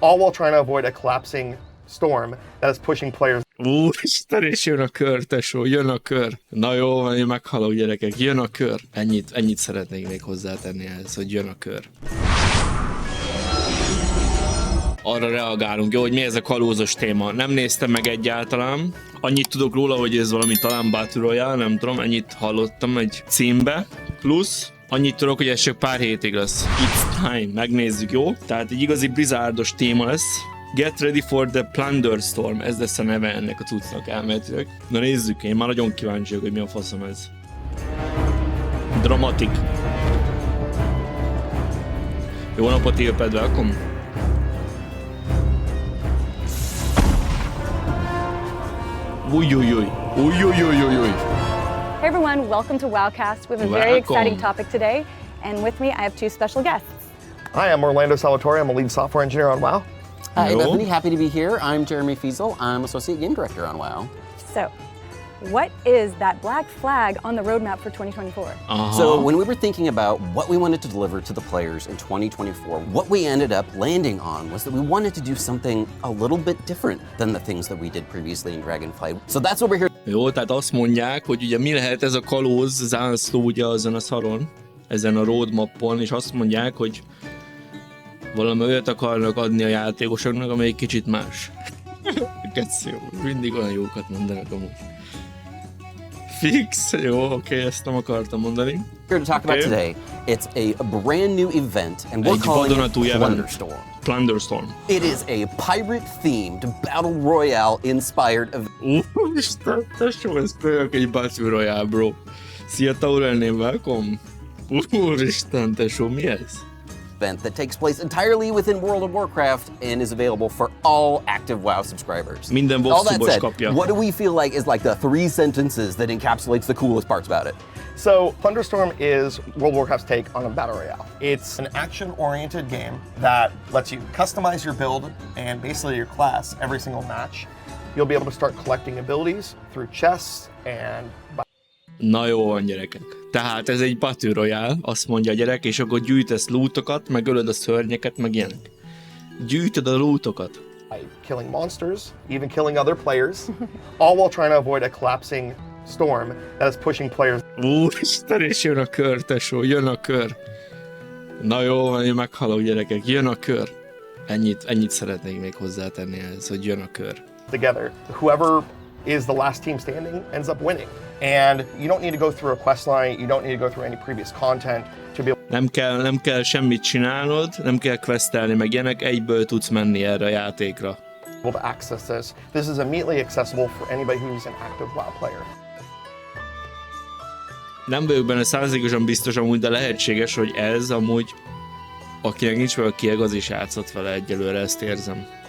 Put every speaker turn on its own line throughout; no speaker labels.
all while trying to avoid a collapsing storm that is pushing players.
Úristen, és jön a kör, tesó, jön a kör. Na jó, van, én meghalok, gyerekek, jön a kör. Ennyit szeretnék még hozzátenni ehhez, hogy jön a kör. Arra reagálunk, jó, hogy mi ez a kalózos téma. Nem néztem meg egyáltalán. Annyit tudok róla, hogy ez valami talán Battleroyale, nem tudom, ennyit hallottam egy címbe. Plusz annyit tudok, hogy ez csak pár hétig lesz. It's time, megnézzük, jó? Tehát egy igazi blizzardos téma lesz. Get ready for the Plunderstorm, ez lesz a neve ennek a cuccnak elméletileg. Na nézzük, én már nagyon kíváncsi vagyok, hogy mi a faszom ez. Dramatik. Jó napot, Ilped, welcome. Ujjjjjjj.
Hey everyone, welcome to Wowcast. We have a very exciting topic today, and with me I have two special guests.
Hi, I'm Orlando Salvatore. I'm a lead software engineer on WoW.
Hi, Bethany. Happy to be here. I'm Jeremy Fiesel. I'm Associate Game Director on WoW.
So, what is that black flag on the roadmap for 2024?
So when we were thinking about what we wanted to deliver to the players in 2024, what we ended up landing on was that we wanted to do something a little bit different than the things that we did previously in Dragonflight. So that's what we're here.
Jó, tehát azt mondják, hogy ugye mi lehet ez a kalóz zászló ugye azon a szaron, ezen a roadmapon, és azt mondják, hogy valami olyat akarnak adni a játékosoknak, amely egy kicsit más. Jó, mindig olyan jókat mondanak amúgy. Fix, jó, oké, ezt nem akartam mondani.
Here to talk about today. It's a brand new event, and we're calling it Plunderstorm.
Plunderstorm.
It is a pirate-themed Battle Royale inspired event.
Úristen, tesó, ez például egy Battleroyale, bro. Szia, Taurelném, welcome. Úristen, tesó, mi ez?
Event that takes place entirely within World of Warcraft and is available for all active WoW subscribers.
Minden bosszúbos kapja.
What do we feel like is like the 3 sentences that encapsulates the coolest parts about it?
So, Plunderstorm is World of Warcraft's take on a Battle Royale. It's an action-oriented game that lets you customize your build and basically your class every single match. You'll be able to start collecting abilities through chests and...
Na jó van, gyerekek. Tehát ez egy Battle Royale, azt mondja a gyerek, és akkor gyűjtesz lootokat, meg ölöd a szörnyeket, meg ilyenek. Gyűjtöd a lootokat.
Killing monsters, even killing other players, all while trying to avoid a collapsing storm that is pushing players.
Úristen, és jön a kör, tesó, jön a kör. Na jó van, én meghalok, gyerekek, jön a kör. Ennyit szeretnék még hozzátenni ehhez, hogy jön a kör.
Together, whoever is the last team standing ends up winning. And you don't need to go through a quest line, you don't need to go through any previous content to be able...
Nem kell semmit csinálnod, nem kell questelni, meg ilyenek, egyből tudsz menni erre a játékra.
To access this. This is immediately accessible for anybody who's an active WoW player.
Nem vagyok benne 100%-osan biztos amúgy, de lehetséges, hogy ez amúgy, akinek nincs vele kieg, az is játszott vele egyelőre, ezt érzem.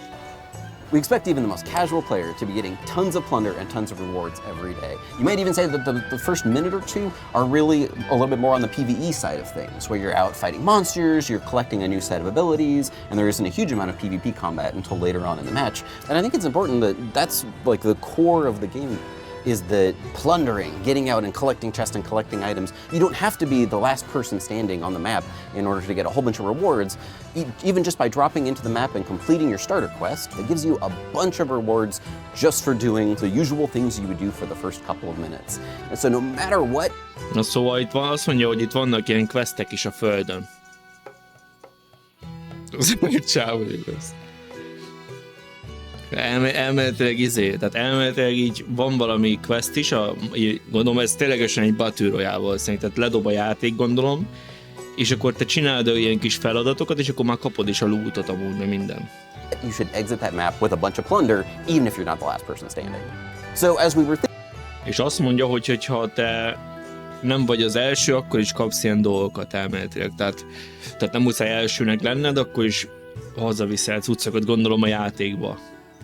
We expect even the most casual player to be getting tons of plunder and tons of rewards every day. You might even say that the first minute or two are really a little bit more on the PvE side of things, where you're out fighting monsters, you're collecting a new set of abilities, and there isn't a huge amount of PvP combat until later on in the match. And I think it's important that that's like the core of the game, is that plundering, getting out and collecting chests and collecting items. You don't have to be the last person standing on the map in order to get a whole bunch of rewards. Even just by dropping into the map and completing your starter quest, it gives you a bunch of rewards just for doing the usual things you would do for the first couple of minutes. And so no matter what...
Na szóval itt van, azt mondja, hogy itt vannak ilyen questek is a földön. Az megcsávolik ezt. Elméletileg tehát elméletileg így van valami quest is, gondolom ez ténylegesen egy Battle Royale valószínűleg, tehát ledob a játék, gondolom, és akkor te csinálod ilyen kis feladatokat, és akkor már kapod is a lootot amúgy, meg minden.
You should exit that map with a bunch of plunder, even if you're not the last person standing. So as we were
és azt mondja, hogy ha te nem vagy az első, akkor is kapsz ilyen dolgokat elméletileg, tehát nem muszáj elsőnek lenned, akkor is hazaviszel cuccokat, gondolom, a játékba.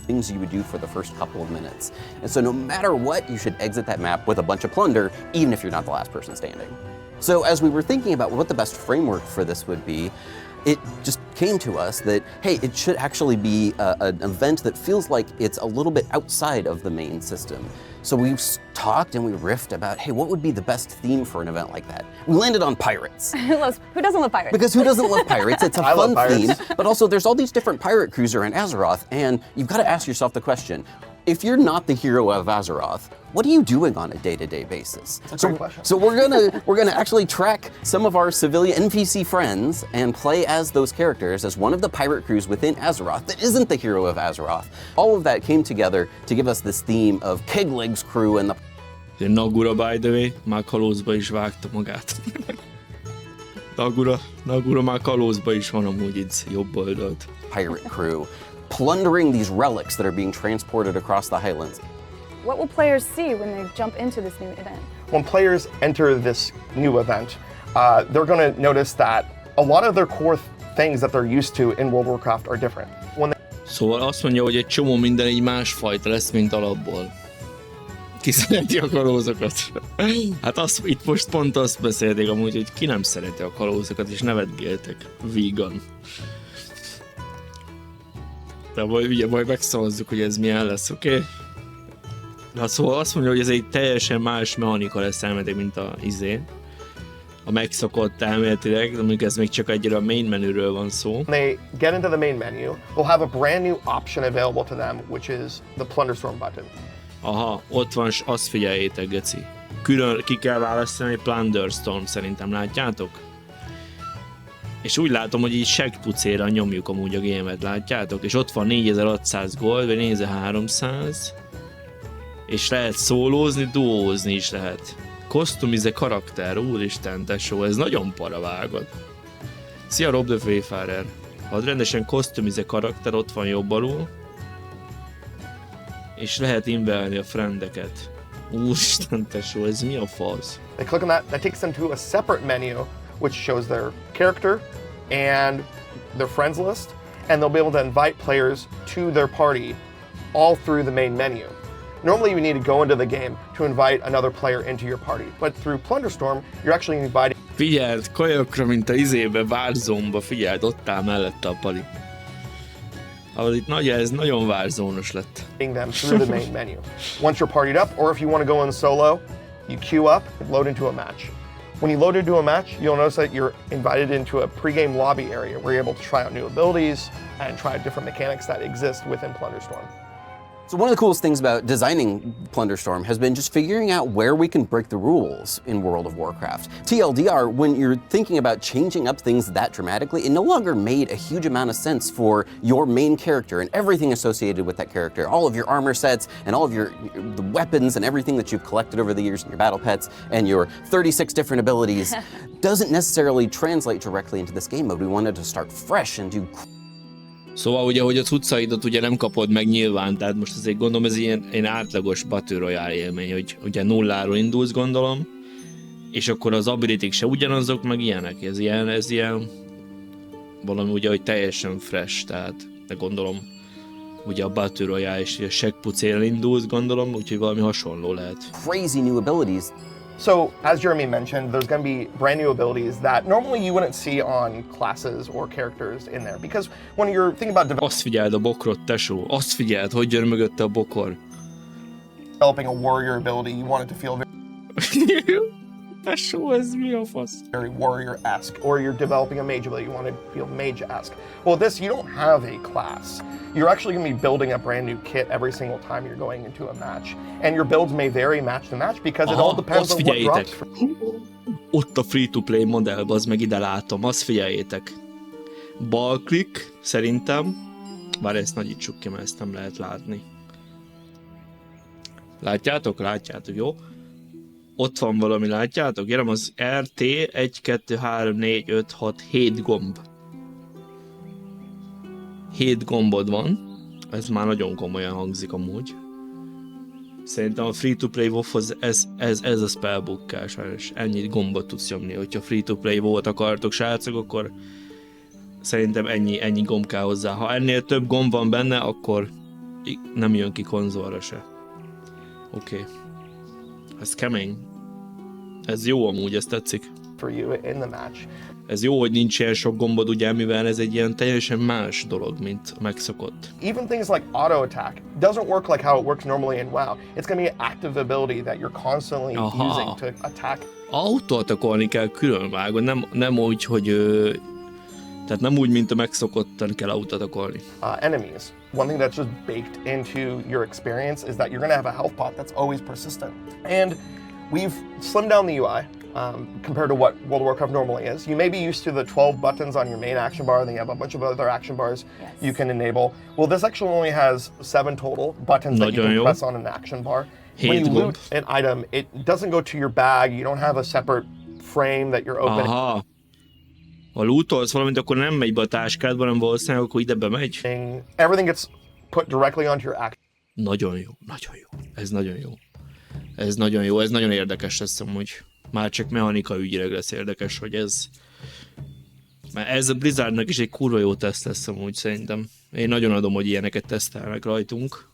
Things you would do for the first couple of minutes. And so no matter what, you should exit that map with a bunch of plunder, even if you're not the last person standing. So as we were thinking about what the best framework for this would be, it just came to us that, hey, it should actually be an event that feels like it's a little bit outside of the main system. So we talked and we riffed about, hey, what would be the best theme for an event like that? We landed on pirates.
Who doesn't love pirates?
Because who doesn't love pirates? It's a fun theme, but also there's all these different pirate crews around Azeroth, and you've got to ask yourself the question, if you're not the hero of Azeroth, what are you doing on a day-to-day basis?
That's a great question.
So we're gonna actually track some of our civilian NPC friends and play as those characters as one of the pirate crews within Azeroth that isn't the hero of Azeroth. All of that came together to give us this theme of Kegleg's crew and the...
Nagura, by the way, már kalózba is vágta magát. Nagura már kalózba is van amúgy itt jobb oldalt.
Pirate crew, plundering these relics that are being transported across the Highlands.
What will players see when they jump into this new event?
When players enter this new event, they're going to notice that a lot of their core things that they're used to in World of Warcraft are different.
Szóval azt mondja, hogy egy csomó minden így másfajta lesz, mint alapból. Ki szereti a kalózokat? Hát itt most pont azt beszélték amúgy, hogy ki nem szereti a kalózokat, és nevetgéltek. Vegan. De majd megszavazzuk, hogy ez milyen lesz, oké? Okay? Na szóval azt mondja, hogy ez egy teljesen más mechanika lesz elméletileg, mint a megszokott elméletileg, de mondjuk ez még csak egyre a main menüről van szó.
When they get into the main menu, they'll have a brand new option available to them, which is the Plunderstorm button.
Aha, ott van, azt figyeljétek, geci. Külön ki kell választani egy Plunderstorm, szerintem látjátok? És úgy látom, hogy így segpucéra nyomjuk amúgy a gémet, látjátok? És ott van 4600 gold, vagy 4300. És lehet szólózni, duózni is lehet. Customize karakter, úristen tesó, ez nagyon paravágod. Szia Rob the Wayfarer. Ha rendesen customize karakter, ott van jobb alul. És lehet invelni a friendeket. Úristen tesó, ez mi a fasz?
They click on that takes them to a separate menu, which shows their character and their friends list, and they'll be able to invite players to their party all through the main menu. Normally you need to go into the game to invite another player into your party, but through Plunderstorm, you're actually inviting...
Figyeld, kajokra, mint a izébe, Warzone-ba, figyeld, ott áll mellette a pali. Ahol itt ez nagyon Warzone-os lett.
...them through the main menu. Once you're partied up, or if you want to go in solo, you queue up and load into a match. When you load into a match, you'll notice that you're invited into a pregame lobby area where you're able to try out new abilities and try different mechanics that exist within Plunderstorm.
So one of the coolest things about designing Plunderstorm has been just figuring out where we can break the rules in World of Warcraft. TLDR, when you're thinking about changing up things that dramatically, it no longer made a huge amount of sense for your main character and everything associated with that character. All of your armor sets and all of the weapons and everything that you've collected over the years in your battle pets and your 36 different abilities doesn't necessarily translate directly into this game mode. We wanted to start fresh and do...
Szóval ugye, hogy a cuccaidat ugye nem kapod meg nyilván, tehát most azért gondolom ez ilyen átlagos Battleroyale élmény, hogy ugye nulláról indulsz gondolom, és akkor az abilityk se ugyanazok, meg ilyenek, ez ilyen valami ugye, hogy teljesen fresh, tehát de gondolom ugye a Battleroyale és a segpucéren indulsz gondolom, úgyhogy valami hasonló lehet.
Crazy new abilities.
So, as Jeremy mentioned, there's going to be brand new abilities that normally you wouldn't see on classes or characters in there. Because when you're thinking about
Azt figyeld a bokrot, tesó. Azt figyeld, hogy jön mögötte a bokor.
developing a warrior ability, you want it to feel
Tesó, ez mi a fasz?
very warrior-esque. Or you're developing a mage ability, you want it to feel mage-esque. Well, this, you don't have a class. You're actually going to be building a brand new kit every single time you're going into a match. And your builds may vary match to match because it all depends on what drops.
Ott a free-to-play modell, az meg ide látom, azt figyeljétek. Bal-klik, szerintem. Bár ezt nagyítsuk ki, mert ezt nem lehet látni. Látjátok? Látjátok, jó? Ott van valami, látjátok? Gyerem, az RT 1, 2, 3, 4, 5, 6, 7 gomb. 7 gombod van. Ez már nagyon komolyan hangzik amúgy. Szerintem a free-to-play WoW-hoz ez a spellbook-kel sajnos. Ennyi gombot tudsz nyomni. Hogyha free-to-play WoW-ot akartok, srácok, akkor szerintem ennyi gomb kell hozzá. Ha ennél több gomb van benne, akkor nem jön ki konzolra se. Oké. Ez kemény. Ez jó amúgy, ez tetszik.
For you in the match.
Ez jó, hogy nincs ilyen sok gombod, ugye, mivel ez egy ilyen teljesen más dolog, mint a megszokott.
Even things like auto attack doesn't work like how it works normally in WoW. It's going to be an active ability that you're constantly using to attack.
Autoatakolni kell különvágon, nem úgy, hogy tehát nem úgy, mint a megszokottan kell autoatakolni.
Enemies. One thing that's just baked into your experience is that you're going to have a health pot that's always persistent. And we've slimmed down the UI compared to what World of Warcraft normally is. You may be used to the 12 buttons on your main action bar, then you have a bunch of other action bars you can enable. Well, this actually only has 7 total buttons that you can press on an action bar. When you loot an item, it doesn't go to your bag, you don't have a separate frame that you're opening.
Aha. Ha lootolsz valamint, akkor nem megy be a táskádba, hanem valószínűleg akkor ide bemegy.
Everything gets put directly onto your action.
Nagyon jó, nagyon jó. Ez nagyon jó. Ez nagyon jó, ez nagyon érdekes lesz amúgy. Már csak mechanika ügyileg lesz érdekes, hogy ez... Mert ez a Blizzardnak is egy kurva jó teszt lesz amúgy szerintem. Én nagyon adom, hogy ilyeneket tesztelnek rajtunk.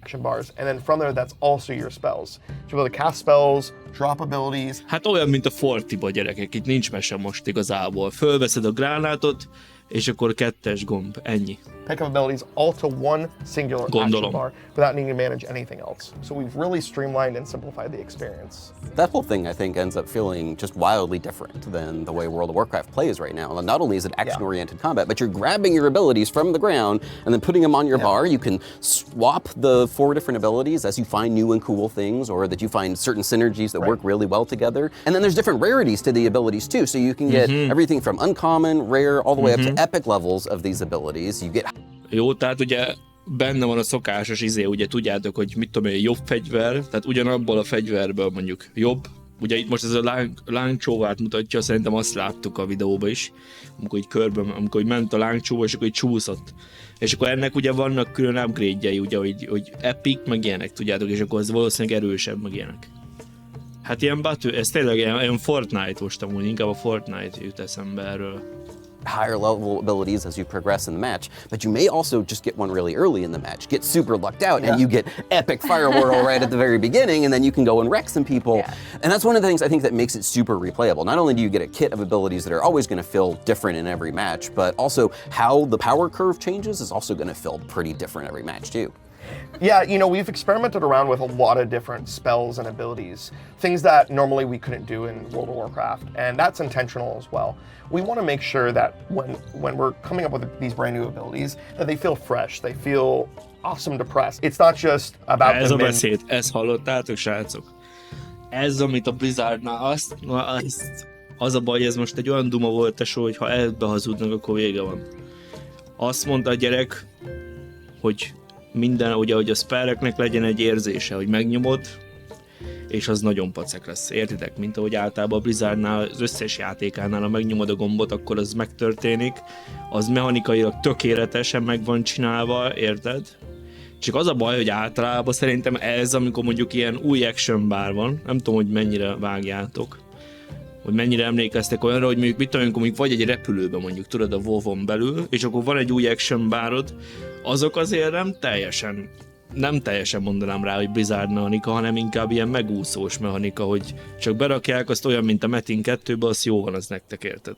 Action bars, and then from there that's also your spells. So you're able to cast spells, drop abilities.
Hát olyan, mint a Fortiba, gyerekek, itt nincs mese most igazából. Fölveszed a gránátot, és akkor 2-es gomb, ennyi.
Pick up abilities all to one singular action bar without needing to manage anything else. So we've really streamlined and simplified the experience.
That whole thing, I think, ends up feeling just wildly different than the way World of Warcraft plays right now. And not only is it action-oriented combat, but you're grabbing your abilities from the ground and then putting them on your bar. You can swap the 4 different abilities as you find new and cool things, or that you find certain synergies that work really well together. And then there's different rarities to the abilities too. So you can get everything from uncommon, rare, all the way up to epic levels of these abilities. You get...
Jó, tehát ugye benne van a szokásos ugye tudjátok, hogy mit tudom én, jobb fegyver, tehát ugyanabból a fegyverből mondjuk jobb. Ugye itt most ez a lángcsóvát mutatja, szerintem azt láttuk a videóban is, amikor így körben, amikor így ment a lángcsóva, és akkor így csúszott. És akkor ennek ugye vannak külön upgrade-jei, ugye, hogy epic, meg ilyenek, tudjátok, és akkor az valószínűleg erősebb, meg ilyenek. Hát ilyen ez tényleg ilyen Fortnite most amúgy, inkább a Fortnite jut eszembe erről.
Higher level abilities as you progress in the match, but you may also just get one really early in the match, get super lucked out, and you get epic fire whirl right at the very beginning, and then you can go and wreck some people. And that's one of the things I think that makes it super replayable. Not only do you get a kit of abilities that are always going to feel different in every match, but also how the power curve changes is also going to feel pretty different every match too.
Yeah, you know, we've experimented around with a lot of different spells and abilities, things that normally we couldn't do in World of Warcraft, and that's intentional as well. We want to make sure that when we're coming up with these brand new abilities, that they feel fresh, they feel awesome to press. It's not just about
ez a beszéd, ezt hallottátok, srácok? Ez, amit a Blizzardnál, az a baj, ez most egy olyan duma volt, tesó, hogy ha ebbe hazudnak, akkor vége van. Azt mondta a gyerek, hogy minden, ugye, hogy a spelleknek legyen egy érzése, hogy megnyomod, és az nagyon pacek lesz, értitek? Mint ahogy általában a Blizzardnál, az összes játékánál, ha megnyomod a gombot, akkor az megtörténik, az mechanikailag tökéletesen meg van csinálva, érted? Csak az a baj, hogy általában szerintem ez, amikor mondjuk ilyen új action bar van, nem tudom, hogy mennyire vágjátok, hogy mennyire emlékeztek olyanra, hogy mondjuk mit tudom, amikor vagy egy repülőben mondjuk, tudod, a WoW-on belül, és akkor van egy új action barod, azok azért nem teljesen mondanám rá, hogy Blizzard mechanika, hanem inkább ilyen megúszós mechanika, hogy csak berakják, azt olyan, mint a Metin 2-be, az jó van, az nektek, érted?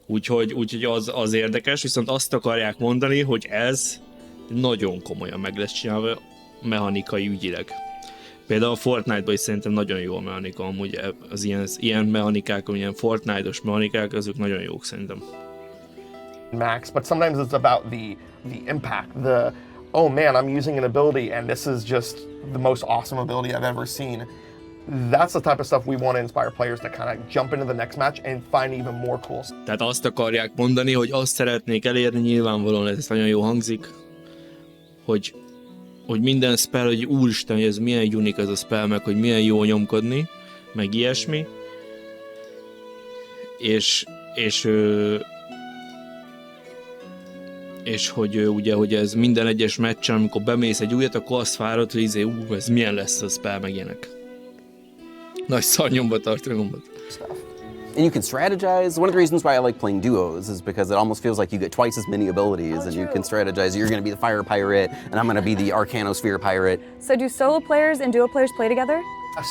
Úgyhogy az érdekes, viszont azt akarják mondani, hogy ez nagyon komolyan meg lesz csinálva mechanikai ügyileg. Például a Fortnite-ban is szerintem nagyon jó a mechanika, amúgy az ilyen mechanikák, ilyen Fortnite-os mechanikák, azok nagyon jók szerintem.
Max, but sometimes it's about the impact, oh man, I'm using an ability and this is just the most awesome ability I've ever seen. That's the type of stuff we want to inspire players to kind of jump into the next match and find even more cool.
Tehát azt akarják mondani, hogy azt szeretnék elérni, nyilvánvalóan ez nagyon jó hangzik, hogy minden spell, hogy úristen, hogy ez milyen unik ez a spell, meg hogy milyen jó nyomkodni, meg ilyesmi. És hogy ugye, hogy ez minden egyes meccsen, amikor bemész egy újat, akkor azt várod, hogy ez milyen lesz a spell, meg ilyenek. Nagy szarnyomba tartani gombot.
And you can strategize. One of the reasons why I like playing duos is because it almost feels like you get twice as many abilities, and you can strategize. You're going to be the fire pirate, and I'm going to be the arcanosphere pirate.
So do solo players and duo players play together?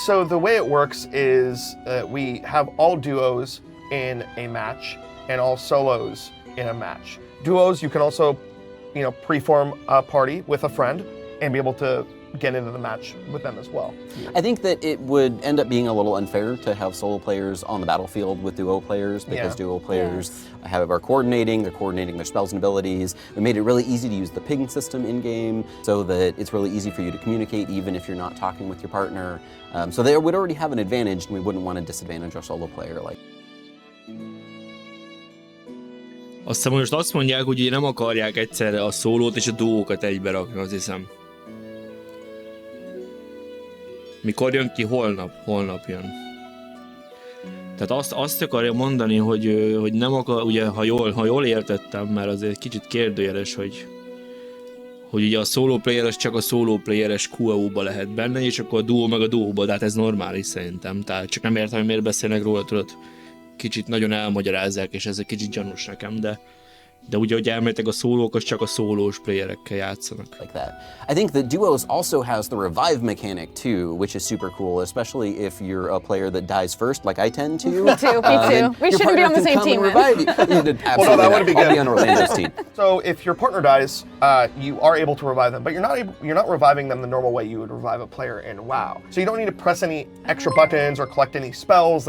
So the way it works is we have all duos in a match and all solos in a match. Duos, you can also, pre-form a party with a friend and be able to get into the match with them as well.
I think that it would end up being a little unfair to have solo players on the battlefield with duo players, because duo players are coordinating, they're coordinating their spells and abilities. We made it really easy to use the ping system in-game so that it's really easy for you to communicate even if you're not talking with your partner. So they would already have an advantage, and we wouldn't want to disadvantage our solo player.
Azt hiszem, most azt mondják, hogy nem akarják egyszerre a szólót és a duókat egybe rakni, azt hiszem. Mikor jön ki? Holnap jön. Tehát azt akarja mondani, hogy nem akar, ugye, ha jól értettem, mert azért kicsit kérdőjeles, hogy ugye a solo playeres csak a solo playeres QEU-ba lehet benne, és akkor a duo meg a duo-ba, de hát ez normális szerintem. Tehát csak nem értem, hogy miért beszélnek róla, tudod, kicsit nagyon elmagyarázzák, és ez egy kicsit gyanús nekem, de ugye, hogy elméletek a szólók, az csak a szólós playerekkel játszanak.
Like that. I think that Duos also has the revive mechanic too, which is super cool, especially if you're a player that dies first, like I tend to.
Me too. We shouldn't be on the same team.
Absolutely.
Well, no, that wouldn't be good.
I'll be on Orlando's team.
So if your partner dies, you are able to revive them, but you're not reviving them the normal way you would revive a player in WoW. So you don't need to press any extra buttons or collect any spells.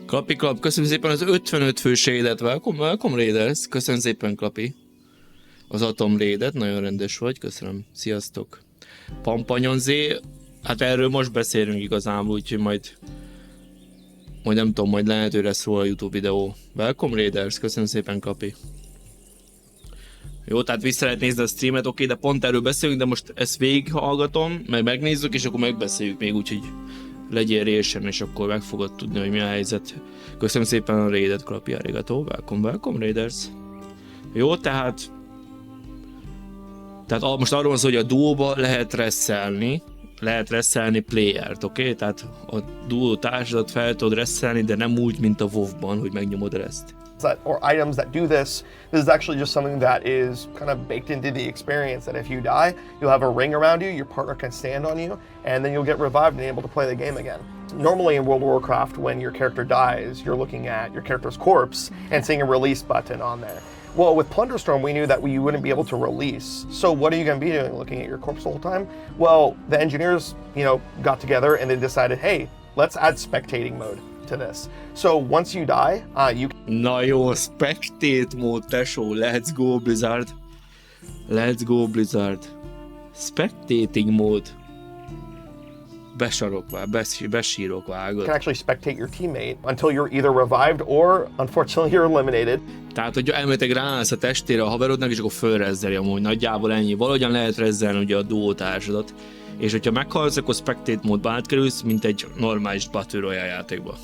Klapi, köszönöm szépen az 55 fős raidet, welcome Raiders, köszönöm szépen Klapi. Az Atom raidet, nagyon rendes vagy, köszönöm, sziasztok. Pampanyonzé, hát erről most beszélünk igazából, úgyhogy majd nem tudom, majd lehet, hogy lesz róla a YouTube videó. Welcome Raiders, köszönöm szépen Klapi. Jó, tehát vissza lehet nézni a streamet, oké, de pont erről beszélünk, de most ezt végighallgatom, meg megnézzük, és akkor megbeszéljük még, úgyhogy legyél résen, és akkor meg fogod tudni, hogy mi a helyzet. Köszönöm szépen a raidet, Klapi, arigato, welcome Raiders. Jó, tehát most arról van szó, hogy a duóba lehet reszelni playert, oké? Tehát a duó társadat fel tudod reszelni, de nem úgy, mint a WoW-ban, hogy megnyomod ezt.
Or items that do this is actually just something that is kind of baked into the experience, that if you die, you'll have a ring around you, your partner can stand on you, and then you'll get revived and able to play the game again. Normally in World of Warcraft, when your character dies, you're looking at your character's corpse and seeing a release button on there. Well, with Plunderstorm, we knew that you wouldn't be able to release. So what are you going to be doing, looking at your corpse the whole time? Well, the engineers, got together and they decided, hey, let's add spectating mode to this. So once you die, you can...
Na jó, spectate mód, tesó, let's go Blizzard. Let's go Blizzard. Spectating mód. Besírok, vágod.
can actually spectate your teammate until you're either revived or, unfortunately, you're eliminated.
Tehát, hogy elméletileg ráállsz a testére a haverodnak, és akkor fölrezzeli amúgy, nagyjából ennyi. Valahogyan lehet rezzelni ugye a duó társadat. És hogyha meghalsz, akkor spectate módba átkerülsz, mint egy normális Battleroyale játékba.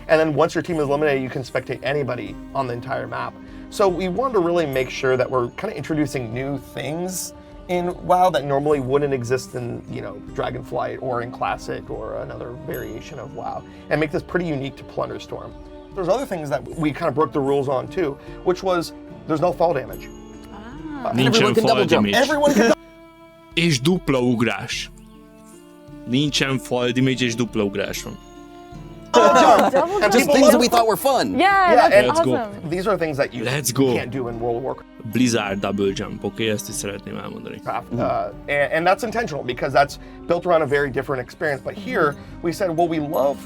And then once your team is eliminated, you can spectate anybody on the entire map. So we wanted to really make sure that we're kind of introducing new things in WoW that normally wouldn't exist in, Dragonflight or in Classic or another variation of WoW, and make this pretty unique to Plunderstorm. There's other things that we kind of broke the rules on too, which was there's no fall damage.
Nincsen fall damage.
Everyone can
És dupla ugrás. Nincsen fall damage és dupla ugrás van.
and
Just things that we thought were fun.
Yeah, that's
let's go.
awesome.
These are things that you can't do in World of Warcraft.
Blizzard double jump, oké? Ezt is szeretném elmondani.
And that's intentional because that's built around a very different experience. But here we said, well, we love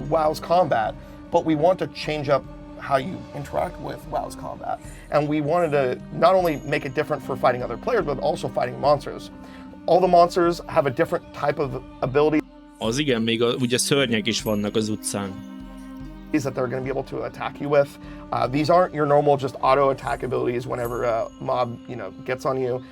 WoW's combat, but we want to change up how you interact with WoW's combat. And we wanted to not only make it different for fighting other players, but also fighting monsters. All the monsters have a different type of ability.
Az igen, még ugye szörnyek is vannak az utcán.
That they're going to be able to attack you with. These aren't your normal just auto attack abilities whenever a mob, gets on you.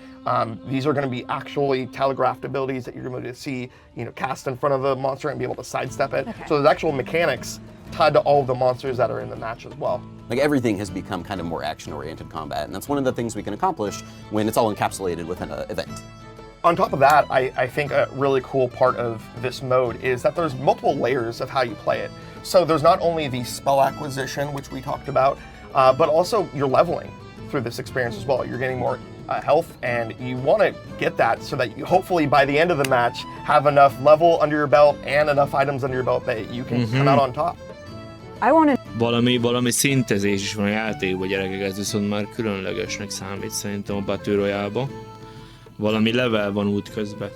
These are going to be actually telegraphed abilities that you're going to see, cast in front of the monster and be able to sidestep it. Okay. So there's actual mechanics tied to all of the monsters that are in the match as well.
Like everything has become kind of more action-oriented combat, and that's one of the things we can accomplish when it's all encapsulated within an event.
On top of that, I think a really cool part of this mode is that there's multiple layers of how you play it. So there's not only the spell acquisition, which we talked about, but also you're leveling through this experience as well. You're getting more health, and you want to get that so that you hopefully by the end of the match have enough level under your belt and enough items under your belt that you can come out on top.
Valami szintezés is van a játékban, gyerekek, ez viszont már különlegesnek számít szerintem a Battleroyale-ba. Valami level van útközben.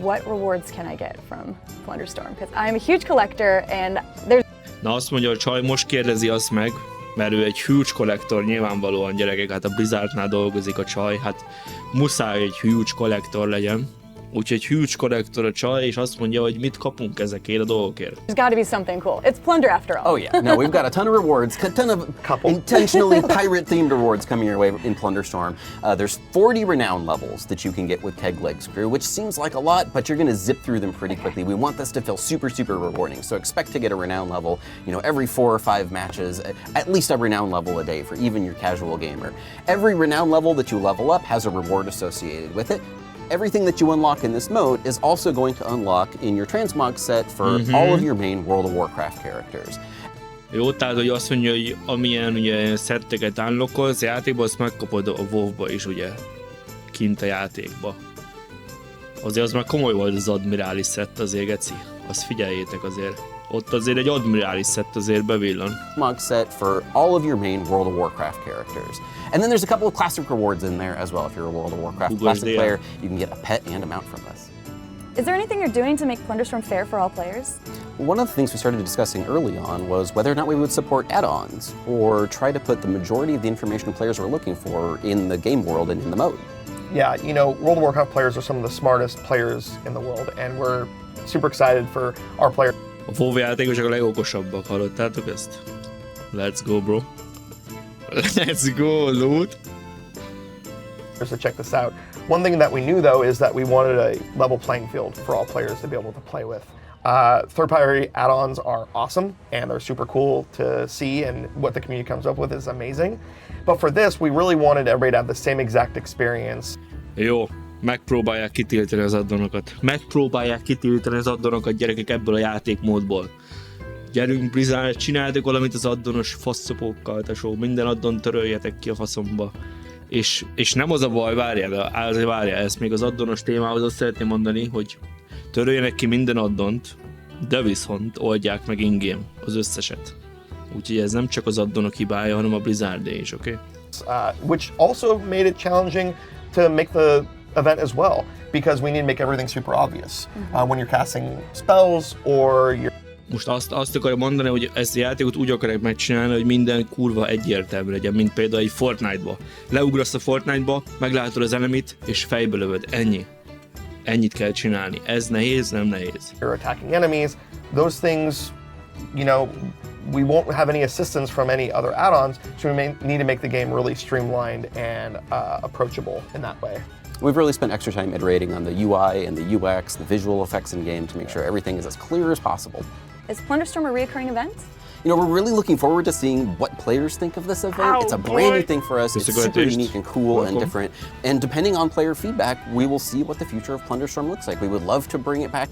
What rewards can I get from Plunderstorm? Because I'm a huge collector and there's...
Na azt mondja, a csaj most kérdezi azt meg, mert ő egy huge collector, nyilvánvalóan gyerekek, hát a Blizzardnál dolgozik a csaj, hát muszáj egy huge collector legyen. Úgyhogy huge collector a csaj, és azt mondja, hogy mit kapunk ezekért a dolgokért.
There's got to be something cool. It's plunder after all.
Oh yeah, no, we've got a ton of rewards, a ton of intentionally pirate-themed rewards coming your way in Plunderstorm. There's 40 renown levels that you can get with Keg Legs Crew, which seems like a lot, but you're gonna zip through them pretty quickly. We want this to feel super, super rewarding, so expect to get a renown level, every 4 or 5 matches, at least a renown level a day for even your casual gamer. Every renown level that you level up has a reward associated with it. Everything that you unlock in this mode is also going to unlock in your transmog set for all of your main World of Warcraft characters.
Jó, tehát hogy azt mondja, hogy amilyen ugye szetteket unlockolsz a játékban, azt megkapod a WoW-ba is ugye kint a játékba. Azért az már komoly volt az admirális szett azért, geci. Azt figyeljétek azért. Ott azért egy admirális szett azért bevillan.
Mug set for all of your main World of Warcraft characters. And then there's a couple of classic rewards in there as well. If you're a World of Warcraft classic player, you can get a pet and a mount from this.
Is there anything you're doing to make Plunderstorm fair for all players?
One of the things we started discussing early on was whether or not we would support add-ons or try to put the majority of the information players were looking for in the game world and in the mode.
Yeah, World of Warcraft players are some of the smartest players in the world, and we're super excited for our players.
A WoW játékosok a legokosabbak, hallottátok ezt? Let's go, bro. Let's go, loot.
To check this out. One thing that we knew though is that we wanted a level playing field for all players to be able to play with. Third-party add-ons are awesome and they're super cool to see, and what the community comes up with is amazing. But for this, we really wanted everybody to have the same exact experience.
Jó, megpróbálják kitiltani az addonokat. Megpróbálják kitiltani az addonokat, gyerekek, ebből a játékmódból. Gyerünk, Blizzard, csináltok valamit az addonos faszopókkal, tesó. Minden addon töröljetek ki a faszomba. És nem az a baj, várjál, ezt még az addonos témához azt szeretném mondani, hogy töröljenek ki minden addont, de viszont oldják meg in-game az összeset. Úgyhogy ez nem csak az addonok hibája, hanem a Blizzardé is, oké?
Which also made it challenging to make the event as well, because we need to make everything super obvious. When you're casting spells or you're...
Most azt akarom mondani, hogy ezt a játékot úgy akarják megcsinálni, hogy minden kurva egyértelmű legyen, mint például egy Fortnite-ba. Leugrasz a Fortnite-ba, meglátod az enemit, és fejbe lövöd. Ennyi. Ennyit kell csinálni. Ez nehéz, nem nehéz.
You're attacking enemies. Those things, we won't have any assistance from any other add-ons, so we need to make the game really streamlined and approachable in that way.
We've really spent extra time iterating on the UI and the UX, the visual effects in game to make sure everything is as clear as possible.
Is Plunderstorm a recurring event?
We're really looking forward to seeing what players think of this event. It's a brand new thing for us. It's super unique and cool and different. And depending on player feedback, we will see what the future of Plunderstorm looks like. We would love to bring it back.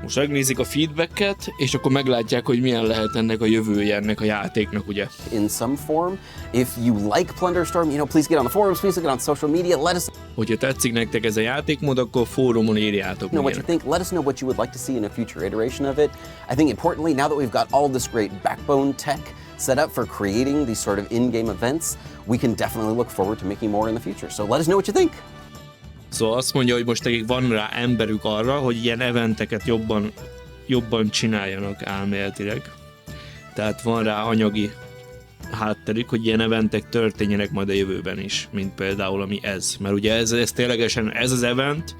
Most megnézik a feedbacket, és akkor meglátják, hogy milyen lehet ennek a jövője, ennek a játéknak, ugye?
In some form. If you like Plunderstorm, please get on the forums, please get on social media, let us
Hogyha tetszik nektek ez a játékmód, akkor fórumon írjátok.
know what you think. Let us know what you would like to see in a future iteration of it. I think importantly, now that we've got all this great backbone tech set up for creating these sort of in-game events, we can definitely look forward to making more in the future. So let us know what you think.
Szóval azt mondja, hogy most nekik van rá emberük arra, hogy ilyen eventeket jobban csináljanak elméletileg. Tehát van rá anyagi hátterük, hogy ilyen eventek történjenek majd a jövőben is, mint például ami ez. Mert ugye ez ténylegesen ez az event,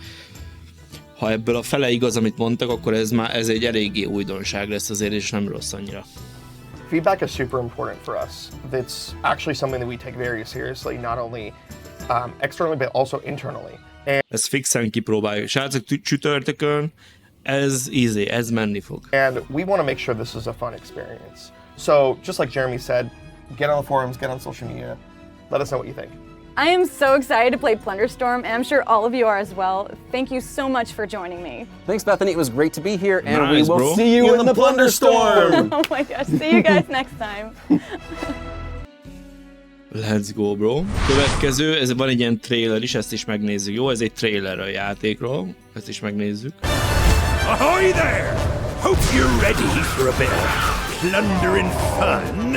ha ebből a fele igaz, amit mondtak, akkor ez egy eléggé újdonság lesz azért, és nem rossz annyira.
Feedback is super important for us. It's actually something that we take very seriously, not only externally, but also internally.
Ezt fixen kipróbáljuk. Srácok, csütörtökön ez menni fog.
And we want to make sure this is a fun experience. So, just like Jeremy said, get on the forums, get on social media, let us know what you think.
I am so excited to play Plunderstorm, and I'm sure all of you are as well. Thank you so much for joining me.
Thanks, Bethany. It was great to be here, and
Nice,
we will
bro.
see you in the Plunderstorm!
Oh my gosh, see you guys next time.
Let's go, bro. Következő, ez van egy ilyen trailer is, ezt is megnézzük. Jó, ez egy trailer a játékról, ezt is megnézzük.
Ahoy there! Hope you're ready for a bit of plunder and fun?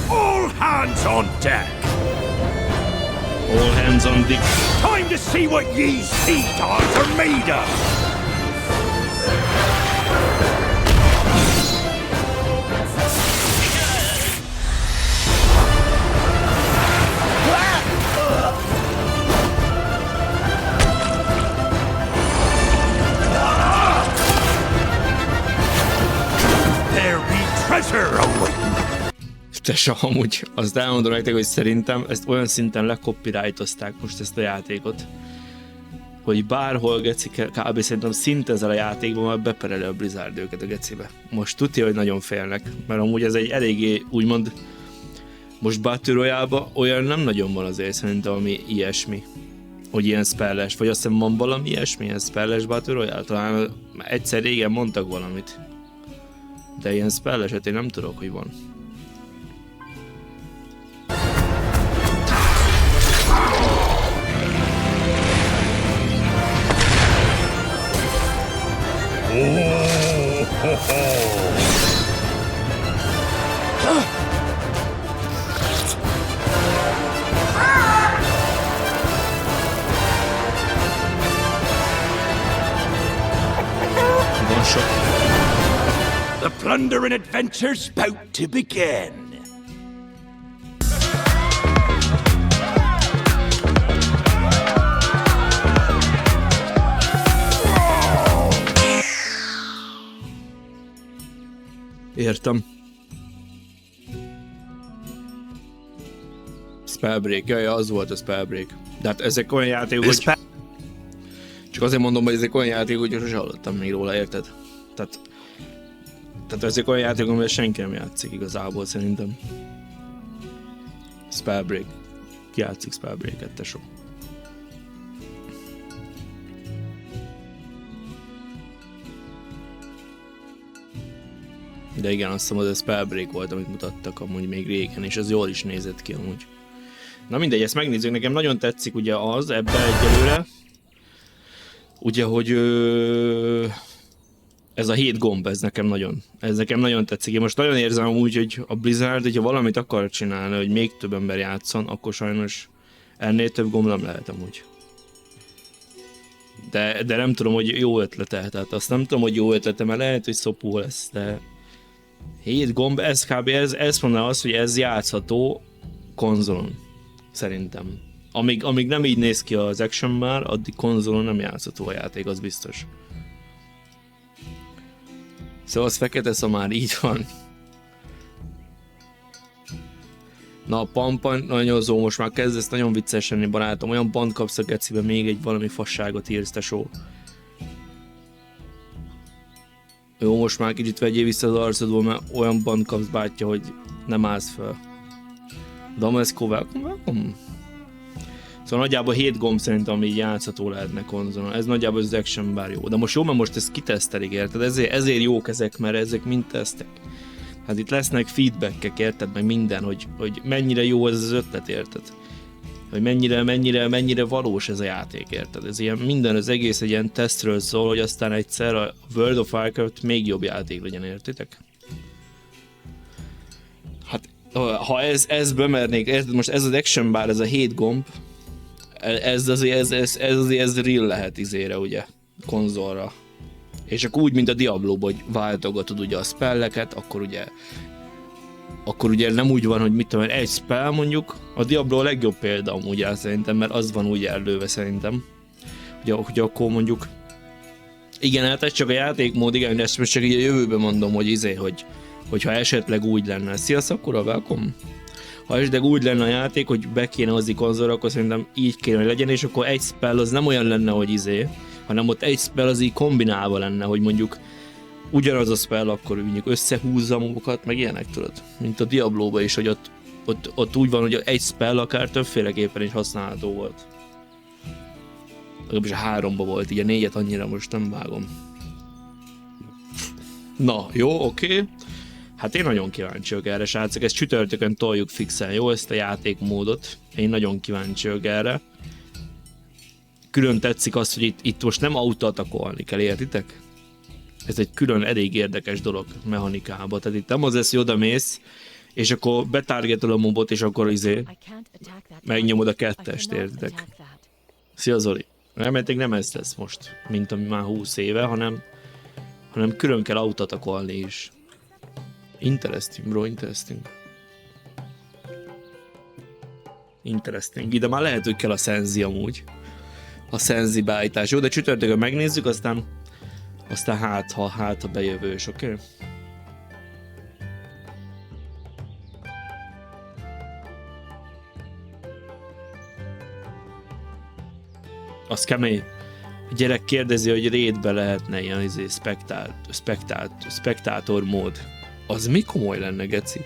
All hands on deck!
All hands on deck.
Time to see what ye sea dogs are made of! There be treasure awaiting!
Tese, amúgy azt elmondom nektek, hogy szerintem ezt olyan szinten lekopirajtozták most ezt a játékot, hogy bárhol geci, kb. Szerintem szinte ezzel a játékban már bepereli a Blizzard őket a gecibe. Most tudja, hogy nagyon félnek, mert amúgy ez egy eléggé, úgymond, most Battleroyale-ban olyan nem nagyon van azért szerintem, ami ilyesmi, hogy ilyen spelles, vagy azt hiszem van valami ilyesmi, ilyen spelles Battleroyale, talán egyszer régen mondtak valamit, de ilyen spelleset én nem tudok, hogy van.
The plunder and adventure's about to begin.
Értem. Spellbreak, jaj, az volt a spellbreak. De hát ezek olyan játékok, hogy... Csak azért mondom, hogy ezek olyan játékok, hogy sose hallottam még róla, érted? Tehát ezek olyan játékok, amivel senki nem játszik igazából szerintem. Spellbreak. Ki játszik Spellbreak-et, tesó? De igen, azt hiszem, hogy a Spellbreak volt, amit mutattak amúgy még régen, és ez jól is nézett ki amúgy. Na mindegy, ezt megnézzük, nekem nagyon tetszik ugye az ebben egyelőre. Ugye, hogy ez a 7 gomb, ez nekem nagyon tetszik. Én most nagyon érzem úgy, hogy a Blizzard, hogyha valamit akar csinálni, hogy még több ember játszon, akkor sajnos ennél több gomb nem lehet amúgy. De nem tudom, hogy jó ötlete, tehát azt nem tudom, hogy jó ötlete, mert lehet, hogy szopó lesz, de 7 gomb, ez kb. Ez mondaná azt, hogy ez játszható konzolon, szerintem. Amíg nem így néz ki az action már, addig konzolon nem játszható a játék, az biztos. Szóval az fekete szamár, így van. Na a pampanyozó most már kezd ezt nagyon vicces lenni, barátom. Olyan band kapsz a gecibe, még egy valami fasságot írsz, tesó. Jó, most már kicsit vegyél vissza az arcodból, mert olyan band kapsz, bátya, hogy nem állsz fel. Dameszko, welcome. Szóval nagyjából 7 gomb szerintem, ami játszható lehetne konzolon. Ez nagyjából az action bár jó. De most jó, mert most ezt kitesztelik, érted? Ezért jók ezek, mert ezek mind tesztek. Hát itt lesznek feedbackek, érted? Meg minden, hogy mennyire jó ez az ötlet, érted? Hogy mennyire valós ez a játék, érted? Ez ilyen minden, az egész egy ilyen tesztről szól, hogy aztán egyszer a World of Warcraft még jobb játék legyen, értitek? Hát, ha ez bemernék, érted? Most ez az action bar, ez a 7 gomb, ez real lehet izére, ugye, konzolra. És akkor úgy, mint a Diablo-ban, hogy váltogatod ugye a spelleket, akkor ugye nem úgy van, hogy mit tudom, egy spell mondjuk, a Diablo a legjobb példa amúgy szerintem, mert az van úgy előve szerintem, hogy akkor mondjuk, igen, hát ez csak a játékmód, igen, de ezt most csak így a jövőben mondom, hogy hogyha esetleg úgy lenne, sziasztok, akkor a welcome. Ha esetleg úgy lenne a játék, hogy be kéne hozni konzolra, akkor szerintem így kéne, hogy legyen, és akkor egy spell az nem olyan lenne, hogy hanem ott egy spell az így kombinálva lenne, hogy mondjuk ugyanaz a spell, akkor mondjuk összehúzza magukat, meg ilyenek, tudod? Mint a Diablo-ba is, hogy ott úgy van, hogy egy spell akár többféleképpen is használható volt. Legalábbis a 3-ba volt, így a 4-et annyira most nem vágom. Na, jó, oké. Hát én nagyon kíváncsi vagyok erre, srácok, ezt csütörtökön toljuk fixen, jó, ezt a játékmódot. Én nagyon kíváncsi vagyok erre. Külön tetszik az, hogy itt most nem autoatakolni kell, értitek? Ez egy külön elég érdekes dolog mechanikába. Tehát itt nem az lesz, hogy odamész, és akkor betargetol a mobot, és akkor megnyomod a kettest, értitek? Szia Zoli! Remélhetőleg nem ez lesz most, mint ami már 20 éve, hanem külön kell autotakolni is. Interesting, bro, interesting. Interesting. Ide már lehet, hogy kell a szenzi amúgy. A szenzi beállítás. Jó, de csütörtökön megnézzük, aztán hát ha bejövős, oké? Okay? Az kemény. A gyerek kérdezi, hogy raidbe lehetne ilyen spectator mód. Az mi komoly lenne, geci?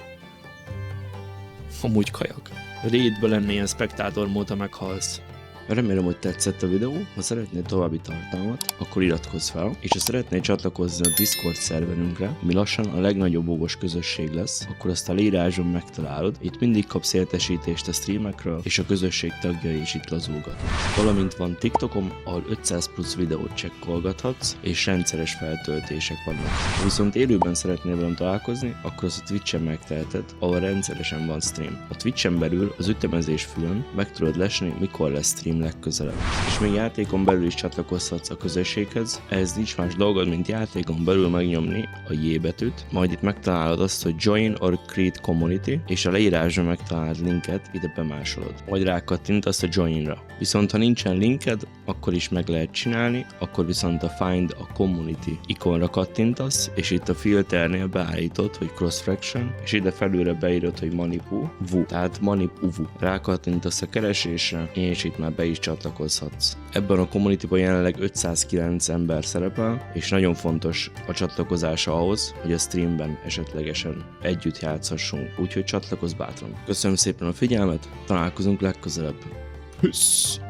Amúgy kajak. Raidbe lenne ilyen spectator mód, ha meghalsz. Remélem, hogy tetszett a videó. Ha szeretnél további tartalmat, akkor iratkozz fel, és ha szeretnél csatlakozni a Discord szerverünkre, mi lassan a legnagyobb wowos közösség lesz, akkor azt a leíráson megtalálod. Itt mindig kapsz értesítést a streamekről, és a közösség tagjai is itt lazulgatnak. Valamint van TikTokom, ahol 500 plusz videót csekkolgathatsz, és rendszeres feltöltések vannak. Ha viszont élőben szeretnél velem találkozni, akkor azt a Twitch-en megteheted, ahol rendszeresen van stream. A Twitch-en belül az ütemezés fülön meg tudod lesni, mikor lesz stream legközelebb. És még játékon belül is csatlakozhatsz a közösséghez, ehhez nincs más dolgod, mint játékon belül megnyomni a J betűt, majd itt megtalálod azt, hogy Join or Create Community, és a leírásban megtalálod linket, ide bemásolod. Majd rákattintasz a Joinra. Viszont ha nincsen linked, akkor is meg lehet csinálni, akkor viszont a Find a Community ikonra kattintasz, és itt a filternél beállítod, hogy Cross Fraction, és ide felülre beírod, hogy ManipulativeAttitude, tehát ManipulativeAttitude. Rákattintasz a keresésre, és itt már be is csatlakozhatsz. Ebben a communityban jelenleg 509 ember szerepel, és nagyon fontos a csatlakozása ahhoz, hogy a streamben esetlegesen együtt játszhassunk, úgyhogy csatlakozz bátran. Köszönöm szépen a figyelmet, találkozunk legközelebb. Peace.